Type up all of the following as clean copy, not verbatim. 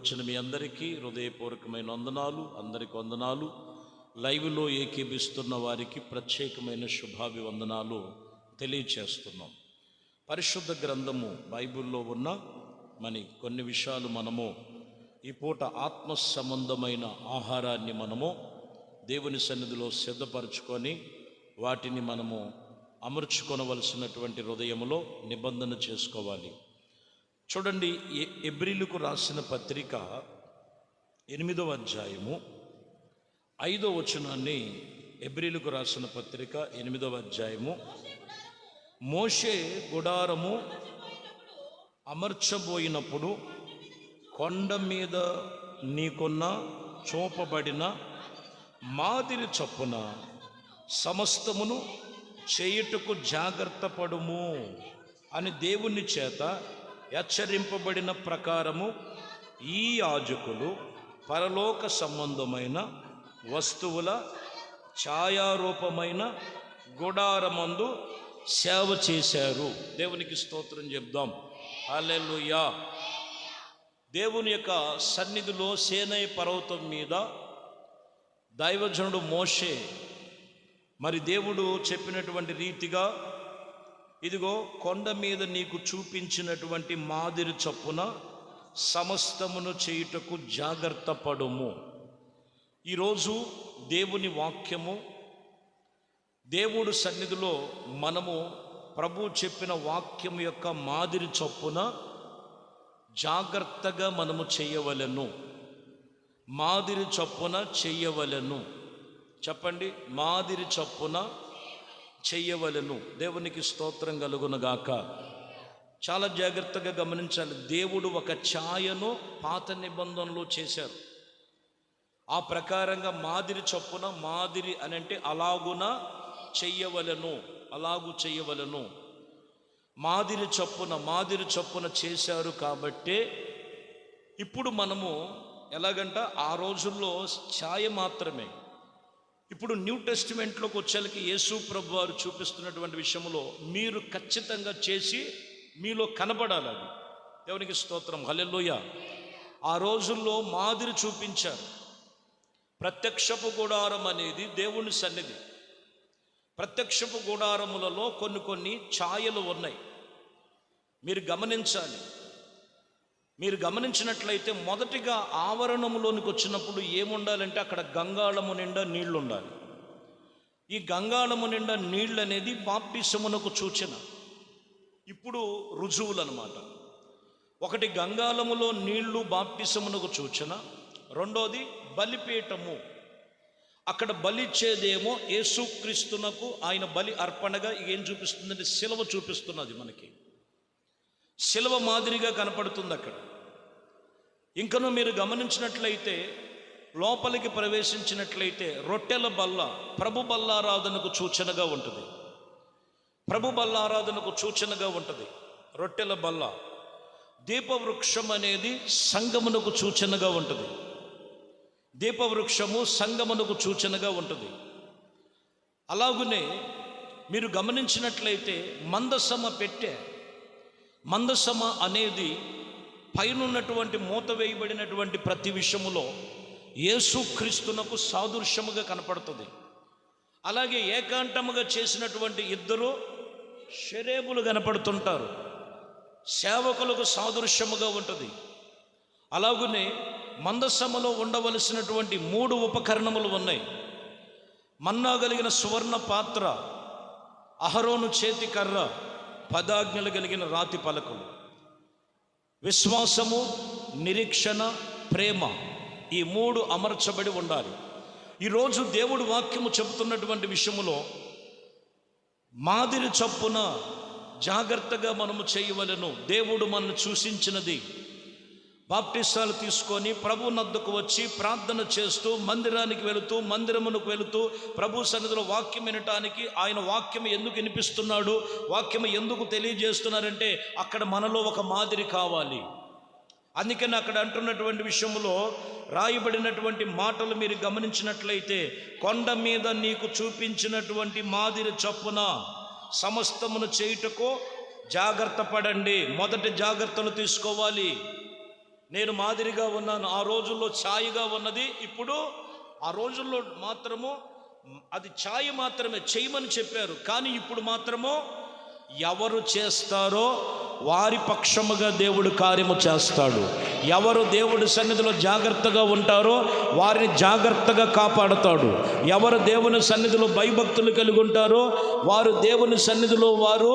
వచ్చిన మీ అందరికీ హృదయపూర్వకమైన వందనాలు. అందరికి వందనాలు. లైవ్లో ఏకీభిస్తున్న వారికి ప్రత్యేకమైన శుభాభివందనాలు తెలియచేస్తున్నాం. పరిశుద్ధ గ్రంథము బైబిల్లో ఉన్న కొన్ని విషయాలు మనము ఈ పూట ఆత్మ సంబంధమైన ఆహారాన్ని మనము దేవుని సన్నిధిలో సిద్ధపరచుకొని వాటిని మనము అమర్చుకొనవలసినటువంటి హృదయములో నిబంధన చేసుకోవాలి. చూడండి, హెబ్రీయులకు రాసిన పత్రిక 8వ అధ్యాయము 5వ వచనాన్ని, హెబ్రీయులకు రాసిన పత్రిక 8వ అధ్యాయము, మోషే గుడారము అమర్చబోయినప్పుడు కొండ మీద నీకున్న చూపబడిన మాదిరి చొప్పున సమస్తమును చేయుటకు జాగ్రత్త పడుము అని దేవుని చేత హెచ్చరింపబడిన ప్రకారము ఈ యాజకులు పరలోక సంబంధమైన వస్తువుల ఛాయారూపమైన గుడారమందు సేవ చేశారు. దేవునికి స్తోత్రం చెప్దాం. హల్లెలూయా. దేవుని యొక్క సన్నిధిలో సీనాయి పర్వతం మీద దైవజనుడు మోషే దేవుడు చెప్పినటువంటి రీతిగా, ఇదిగో కొండ మీద నీకు చూపించినటువంటి మాదిరి చొప్పున సమస్తమును చేయుటకు జాగ్రత్త పడుము. ఈరోజు దేవుని వాక్యము, దేవుడు సన్నిధిలో మనము ప్రభు చెప్పిన వాక్యం యొక్క మాదిరి చొప్పున జాగ్రత్తగా మనము చేయవలెను. మాదిరి చొప్పున చెయ్యవలెను. చెప్పండి, మాదిరి చొప్పున చెయ్యవలెను. దేవునికి స్తోత్రం కలుగునుగాక. చాలా జాగ్రత్తగా గమనించాలి. దేవుడు ఒక ఛాయను పాత నిబంధనలో చేశారు. ఆ ప్రకారంగా మాదిరి చొప్పున, మాదిరి అని అంటే అలాగున చెయ్యవలెను, అలాగు చెయ్యవలెను. మాదిరి చొప్పున చేశారు. కాబట్టే ఇప్పుడు మనము ఎలాగంట, ఆ రోజుల్లో ఛాయ మాత్రమే. ఇప్పుడు న్యూ టెస్టిమెంట్లోకి వచ్చేసరికి యేసు ప్రభు వారు చూపిస్తున్నటువంటి విషయంలో మీరు ఖచ్చితంగా చేసి మీలో కనబడాలి. అది దేవునికి స్తోత్రం. హల్లెలూయా. ఆ రోజుల్లో మాదిరి చూపించారు. ప్రత్యక్షపు గుడారం అనేది దేవుని సన్నిధి. ప్రత్యక్షపు గుడారములలో కొన్ని ఛాయలు ఉన్నాయి. మీరు గమనించాలి. మీరు గమనించినట్లయితే మొదటిగా ఆవరణములోనికి వచ్చినప్పుడు ఏముండాలంటే అక్కడ గంగాళము నిండా నీళ్లు ఉండాలి. ఈ గంగాళము నిండా నీళ్ళు అనేది బాప్టిసమునకు సూచన. ఇప్పుడు రుజువులు అన్నమాట. ఒకటి గంగాళములో నీళ్లు బాప్టిసమునకు సూచన. రెండోది బలిపీఠము. అక్కడ బలిచ్చేదేమో యేసుక్రీస్తునకు ఆయన బలి అర్పణగా ఏం చూపిస్తుందంటే శిలువ చూపిస్తున్నది. మనకి శిలువ మాదిరిగా కనపడుతుంది అక్కడ. ఇంకనూ మీరు గమనించినట్లయితే లోపలికి ప్రవేశించినట్లయితే రొట్టెల బల్ల ప్రభు బల్లారాధనకు సూచనగా ఉంటుంది. ప్రభు బల్లారాధనకు సూచనగా ఉంటుంది రొట్టెల బల్ల. దీపవృక్షం అనేది సంగమునకు సూచనగా ఉంటుంది. దీపవృక్షము సంగమునకు సూచనగా ఉంటుంది. అలాగునే మీరు గమనించినట్లయితే మందసమ అనేది పైనున్నటువంటి మూత వేయబడినటువంటి ప్రతి విషయములో యేసుక్రీస్తునకు సాదృశ్యముగా కనపడుతుంది. అలాగే ఏకాంతముగా చేసినటువంటి ఇద్దరు షరేబులు కనపడుతుంటారు, సేవకులకు సాదృశ్యముగా ఉంటుంది. అలాగునే మందసములో ఉండవలసినటువంటి 3 ఉపకరణములు ఉన్నాయి. మన్నా కలిగిన సువర్ణ పాత్ర, అహరోను చేతి కర్ర, 10 ఆజ్ఞలు కలిగిన రాతి పలకలు. విశ్వాసము, నిరీక్షణ, ప్రేమ, ఈ 3 అమర్చబడి ఉండాలి. ఈరోజు దేవుడు వాక్యము చెబుతున్నటువంటి విషయములో మాదిరి చొప్పున జాగ్రత్తగా మనము చేయవలెను. దేవుడు మనల్ని సూచించినది బాప్టిస్టాలు తీసుకొని ప్రభు నద్దకు వచ్చి ప్రార్థన చేస్తూ మందిరమునకు వెళుతూ ప్రభు సన్నిధిలో వాక్యం వినటానికి, ఆయన వాక్యం ఎందుకు వినిపిస్తున్నాడు, వాక్యం ఎందుకు తెలియజేస్తున్నారంటే అక్కడ మనలో ఒక మాదిరి కావాలి. అందుకని అక్కడ అంటున్నటువంటి విషయంలో రాయబడినటువంటి మాటలు మీరు గమనించినట్లయితే, కొండ మీద నీకు చూపించినటువంటి మాదిరి చొప్పున సమస్తమును చేయుటకు జాగ్రత్త పడండి. మొదటి జాగ్రత్తలు తీసుకోవాలి. నేను మాదిరిగా ఉన్నాను. ఆ రోజుల్లో ఛాయగా ఉన్నది, ఇప్పుడు ఆ రోజుల్లో మాత్రము అది ఛాయ మాత్రమే చేయమని చెప్పారు. కానీ ఇప్పుడు మాత్రము ఎవరు చేస్తారో వారి పక్షముగా దేవుడు కార్యము చేస్తాడు. ఎవరు దేవుడి సన్నిధిలో జాగ్రత్తగా ఉంటారో వారిని జాగ్రత్తగా కాపాడుతాడు. ఎవరు దేవుని సన్నిధిలో భయభక్తులు కలిగి ఉంటారో వారు దేవుని సన్నిధిలో వారు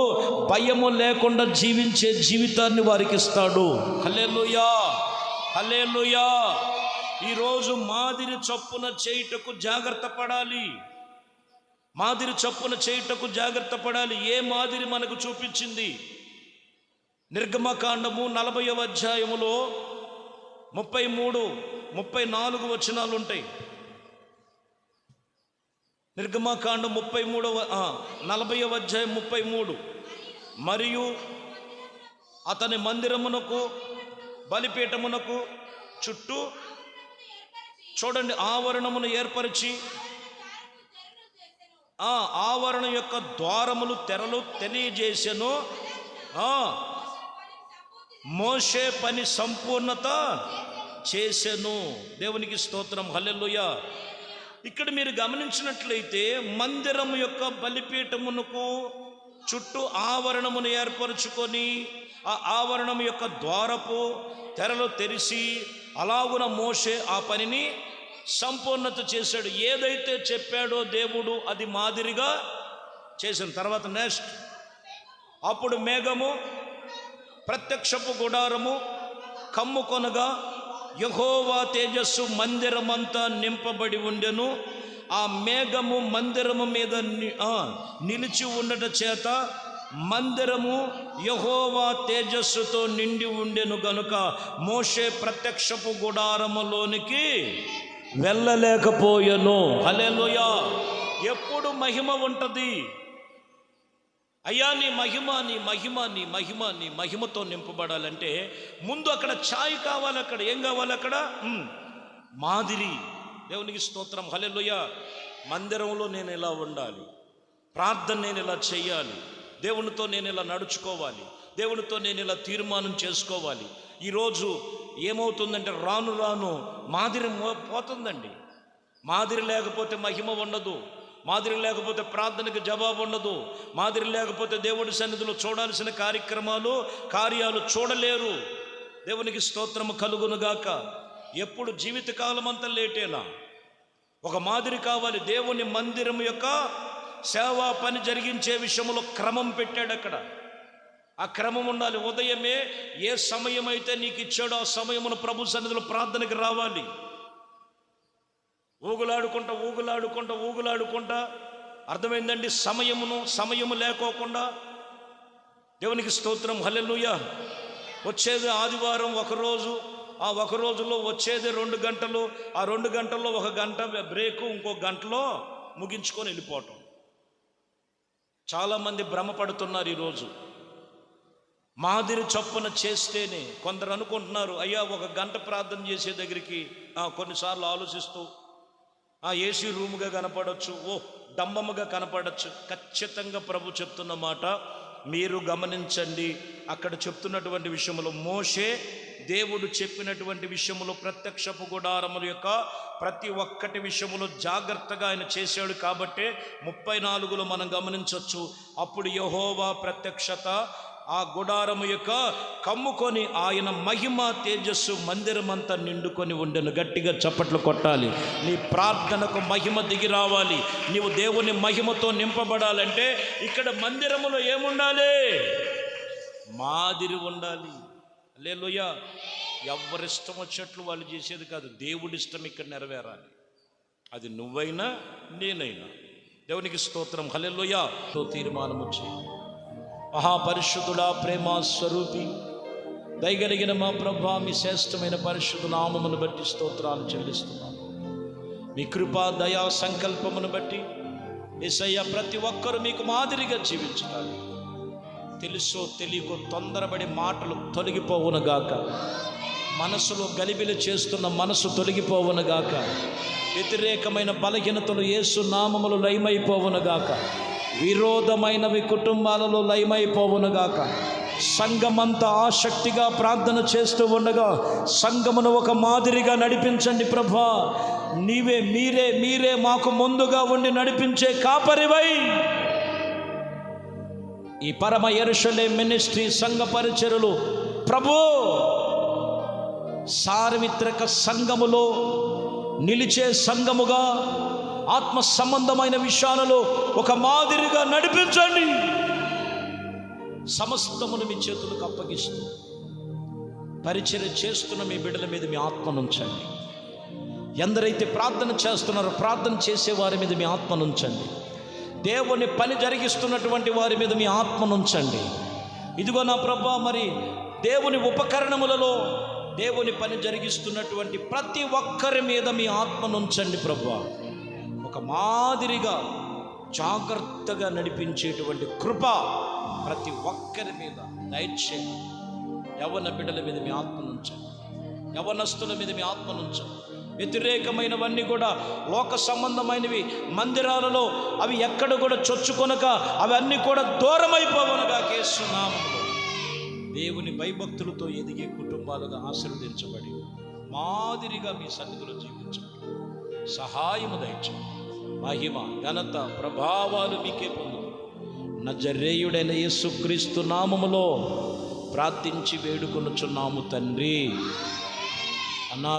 భయము లేకుండా జీవించే జీవితాన్ని వారికి ఇస్తాడు. హల్లెలూయా, హల్లెలూయా. ఈరోజు మాదిరి చొప్పున చేయుటకు జాగ్రత్త పడాలి. మాదిరి చొప్పున చేయుటకు జాగ్రత్త పడాలి. ఏ మాదిరి మనకు చూపించింది? నిర్గమకాండము 40వ అధ్యాయములో 33, 34 వచనాలు ఉంటాయి. నిర్గమకాండం 40వ అధ్యాయం 33. మరియు అతని మందిరమునకు బలిపీఠమునకు చుట్టూ చూడండి ఆవరణమును ఏర్పరిచి ఆ ఆవరణ యొక్క ద్వారములు తెరలు తెలియజేసెను. మోషే పని సంపూర్ణత చేసెను. దేవునికి స్తోత్రం, హల్లెలూయా. ఇక్కడ మీరు గమనించినట్లయితే మందిరం యొక్క బలిపీఠమునకు చుట్టూ ఆవరణమును ఏర్పరచుకొని ఆ ఆవరణం యొక్క ద్వారపు తెరలు తెరిచి అలాగున మోషే ఆ పనిని సంపూర్ణత చేశాడు. ఏదైతే చెప్పాడో దేవుడు అది మాదిరిగా చేసిన తర్వాత నెక్స్ట్ అప్పుడు మేఘము ప్రత్యక్షపు గుడారము కమ్ముకొనగా యెహోవా తేజస్సు మందిరమంతా నింపబడి ఉండెను. ఆ మేఘము మందిరము మీద నిలిచి ఉండట చేత మందిరము యెహోవా తేజస్సుతో నిండి ఉండెను గనుక మోషే ప్రత్యక్షపు గుడారములోనికి వెళ్ళలేకపోయెను. హల్లెలూయా. ఎప్పుడు మహిమ ఉంటుంది? అయ్యా నీ మహిమ నీ మహిమ నీ మహిమ నీ మహిమతో నింపబడాలంటే ముందు అక్కడ ఛాయ్ కావాలి. అక్కడ ఏం కావాలి? అక్కడ మాదిరి. దేవునికి స్తోత్రం, హల్లెలూయా. మందిరంలో నేను ఇలా ఉండాలి, ప్రార్థన నేను ఇలా చెయ్యాలి, దేవునితో నేను ఇలా నడుచుకోవాలి, దేవునితో నేను ఇలా తీర్మానం చేసుకోవాలి. ఈరోజు ఏమవుతుందంటే రాను రాను మాదిరి పోతుందండి. మాదిరి లేకపోతే మహిమ ఉండదు, మాదిరి లేకపోతే ప్రార్థనకు జవాబు ఉండదు, మాదిరి లేకపోతే దేవుడి సన్నిధిలో చూడాల్సిన కార్యాలు చూడలేరు. దేవునికి స్తోత్రము కలుగునుగాక. ఎప్పుడు జీవితకాలం అంతా లేటేనా? ఒక మాదిరి కావాలి. దేవుని మందిరం యొక్క సేవా పని జరిగించే విషయంలో క్రమం పెట్టాడు. అక్కడ ఆ క్రమం ఉండాలి. ఉదయమే ఏ సమయం అయితే నీకు ఇచ్చాడో ఆ సమయమును ప్రభు సన్నిధిలో ప్రార్థనకి రావాలి. ఊగులాడుకుంటా అర్థమైందండి? సమయము లేకోకుండా. దేవునికి స్తోత్రం, హల్లెలూయా. వచ్చేది ఆదివారం ఒకరోజు, ఆ ఒక రోజులో వచ్చేది 2 గంటలు, ఆ 2 గంటల్లో 1 గంట బ్రేకు, ఇంకో గంటలో ముగించుకొని వెళ్ళిపోవటం. చాలామంది భ్రమపడుతున్నారు ఈరోజు. మాదిరి చొప్పున చేస్తేనే కొందరు అనుకుంటున్నారు, అయ్యా 1 గంట ప్రార్థన చేసే దగ్గరికి కొన్నిసార్లు ఆలోచిస్తూ ఏసీ రూముగా కనపడవచ్చు, డంబముగా కనపడచ్చు. ఖచ్చితంగా ప్రభు చెప్తున్న మాట మీరు గమనించండి. అక్కడ చెప్తున్నటువంటి విషయంలో మోషే దేవుడు చెప్పినటువంటి విషయంలో ప్రత్యక్షపు గుడారముల యొక్క ప్రతి ఒక్కటి విషయంలో జాగ్రత్తగా ఆయన చేశాడు. కాబట్టి 34లో మనం గమనించవచ్చు. అప్పుడు యెహోవా ప్రత్యక్షత ఆ గుడారము యొక్క కమ్ముకొని ఆయన మహిమ తేజస్సు మందిరమంతా నిండుకొని ఉండెను. గట్టిగా చప్పట్లు కొట్టాలి. నీ ప్రార్థనకు మహిమ దిగి రావాలి. నీవు దేవుని మహిమతో నింపబడాలంటే ఇక్కడ మందిరములో ఏముండాలి? మాదిరి ఉండాలి. హల్లెలూయా. ఎవరిష్టం వచ్చినట్లు వాళ్ళు చేసేది కాదు, దేవుడి ఇష్టం ఇక్కడ నెరవేరాలి. అది నువ్వైనా నేనైనా. దేవునికి స్తోత్రం, హల్లెలూయా. తీర్మానం వచ్చి మహాపరిశుద్ధుడా, ప్రేమ స్వరూపి, దయగలిగిన మా ప్రభువా, మీ శ్రేష్టమైన పరిశుద్ధ నామమును బట్టి స్తోత్రాలు చెల్లిస్తున్నాను. మీ కృపా దయా సంకల్పమును బట్టి యేసయ్య ప్రతి ఒక్కరూ మీకు మాదిరిగా జీవించాలి. తెలుసో తెలియకో తొందరపడి మాటలు తొలగిపోవునుగాక. మనసులో గలిబిలి చేస్తున్న మనసు తొలగిపోవునుగాక. వ్యతిరేకమైన బలహీనతలు యేసు నామములు లయమైపోవునుగాక. విరోధమైనవి కుటుంబాలలో లయమైపోవునుగాక. సంఘమంతా ఆసక్తిగా ప్రార్థన చేస్తూ ఉండగా సంఘమును ఒక మాదిరిగా నడిపించండి ప్రభా. మీరే మాకు ముందుగా ఉండి నడిపించే కాపరివై ఈ పరమ యెరూషలేము మినిస్ట్రీ సంఘ పరిచర్యలు ప్రభు సార్వత్రిక సంఘములో నిలిచే సంఘముగా ఆత్మ సంబంధమైన విషయాలలో ఒక మాదిరిగా నడిపించండి. సమస్తమును మీ చేతులకు అప్పగిస్తూ పరిచర్య చేస్తున్న మీ బిడ్డల మీద మీ ఆత్మనుంచండి. ఎందరైతే ప్రార్థన చేస్తున్నారో ప్రార్థన చేసే వారి మీద మీ ఆత్మనుంచండి. దేవుని పని జరిగిస్తున్నటువంటి వారి మీద మీ ఆత్మనుంచండి. ఇదిగో నా ప్రభా, మరి దేవుని ఉపకరణములలో దేవుని పని జరిగిస్తున్నటువంటి ప్రతి ఒక్కరి మీద మీ ఆత్మనుంచండి ప్రభా. ఒక మాదిరిగా జాగ్రత్తగా నడిపించేటువంటి కృప ప్రతి ఒక్కరి మీద దయచేయండి. యవ్వన బిడ్డల మీద మీ ఆత్మనుంచండి, యవ్వనస్తుల మీద మీ ఆత్మనుంచండి. వ్యతిరేకమైనవన్నీ కూడా లోక సంబంధమైనవి మందిరాలలో అవి ఎక్కడ కూడా చొచ్చుకొనక అవన్నీ కూడా దూరమైపోవనగా యేసునామములో దేవుని భయభక్తులతో ఎదిగే కుటుంబాలుగా ఆశీర్వదించబడి మాదిరిగా మీ సన్నిధిలో జీవించండి. సహాయము దయచేయండి. మహిమ ఘనత ప్రభావాలు మీకే పొందు నజరేయుడైన యేసుక్రీస్తు నామములో ప్రార్థించి వేడుకొనుచున్నాము తండ్రి అన్నా.